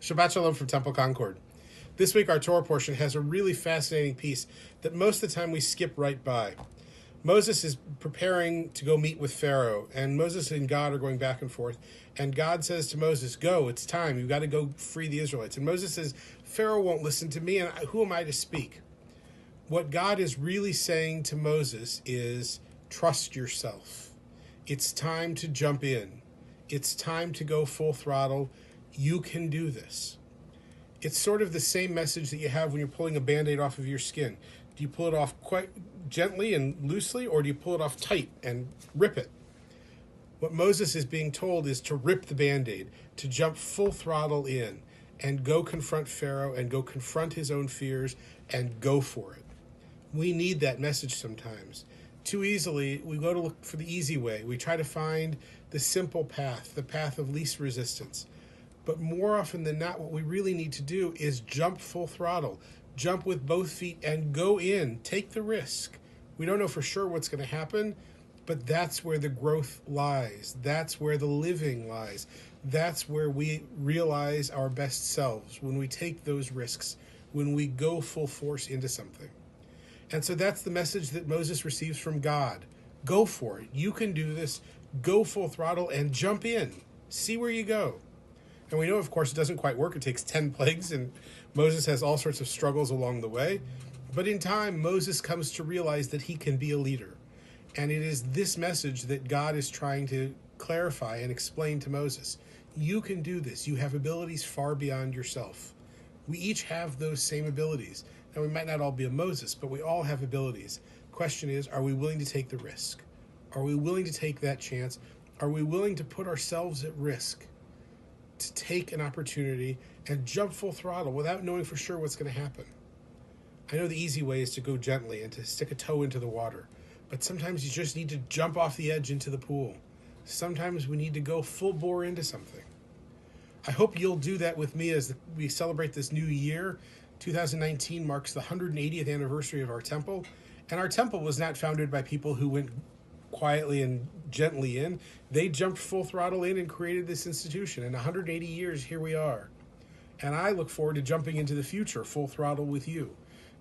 Shabbat Shalom from Temple Concord. This week our Torah portion has a really fascinating piece that most of the time we skip right by. Moses is preparing to go meet with Pharaoh, and Moses and God are going back and forth, and God says to Moses, go, it's time, you've got to go free the Israelites. And Moses says, Pharaoh won't listen to me, and who am I to speak? What God is really saying to Moses is, trust yourself. It's time to jump in. It's time to go full throttle. You can do this. It's sort of the same message that you have when you're pulling a Band-Aid off of your skin. Do you pull it off quite gently and loosely, or do you pull it off tight and rip it? What Moses is being told is to rip the Band-Aid, to jump full throttle in and go confront Pharaoh and go confront his own fears and go for it. We need that message sometimes. Too easily, we go to look for the easy way. We try to find the simple path, the path of least resistance. But more often than not, what we really need to do is jump full throttle, jump with both feet and go in, take the risk. We don't know for sure what's going to happen, but that's where the growth lies. That's where the living lies. That's where we realize our best selves, when we take those risks, when we go full force into something. And so that's the message that Moses receives from God. Go for it. You can do this. Go full throttle and jump in. See where you go. And we know, of course, it doesn't quite work. It takes 10 plagues, and Moses has all sorts of struggles along the way. But in time, Moses comes to realize that he can be a leader. And it is this message that God is trying to clarify and explain to Moses. You can do this. You have abilities far beyond yourself. We each have those same abilities. Now, we might not all be a Moses, but we all have abilities. Question is, are we willing to take the risk? Are we willing to take that chance? Are we willing to put ourselves at risk to take an opportunity and jump full throttle without knowing for sure what's going to happen? I know the easy way is to go gently and to stick a toe into the water, but sometimes you just need to jump off the edge into the pool. Sometimes we need to go full bore into something. I hope you'll do that with me as we celebrate this new year. 2019 marks the 180th anniversary of our temple, and our temple was not founded by people who went quietly and gently in. They jumped full throttle in and created this institution. In 180 years, here we are. And I look forward to jumping into the future full throttle with you.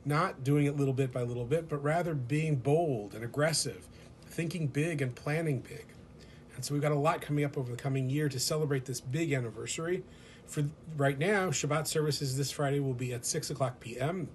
Not doing it little bit by little bit, but rather being bold and aggressive, thinking big and planning big. And so we've got a lot coming up over the coming year to celebrate this big anniversary. For right now, Shabbat services this Friday will be at 6 o'clock p.m.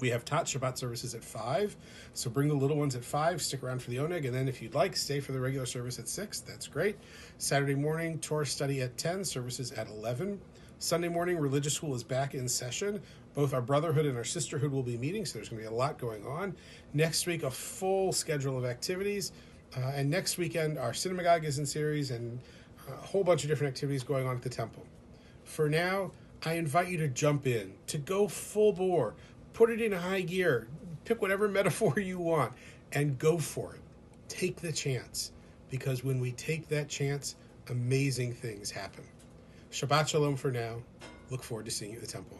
We have taught Shabbat services at 5, so bring the little ones at 5, stick around for the oneg, and then if you'd like, stay for the regular service at 6. That's great. Saturday morning, Torah study at 10, services at 11. Sunday morning, religious school is back in session. Both our brotherhood and our sisterhood will be meeting, so there's going to be a lot going on. Next week, a full schedule of activities, and next weekend, our synagogue is in series, and a whole bunch of different activities going on at the temple. For now, I invite you to jump in, to go full bore, put it in high gear, pick whatever metaphor you want, and go for it. Take the chance, because when we take that chance, amazing things happen. Shabbat Shalom for now. Look forward to seeing you at the temple.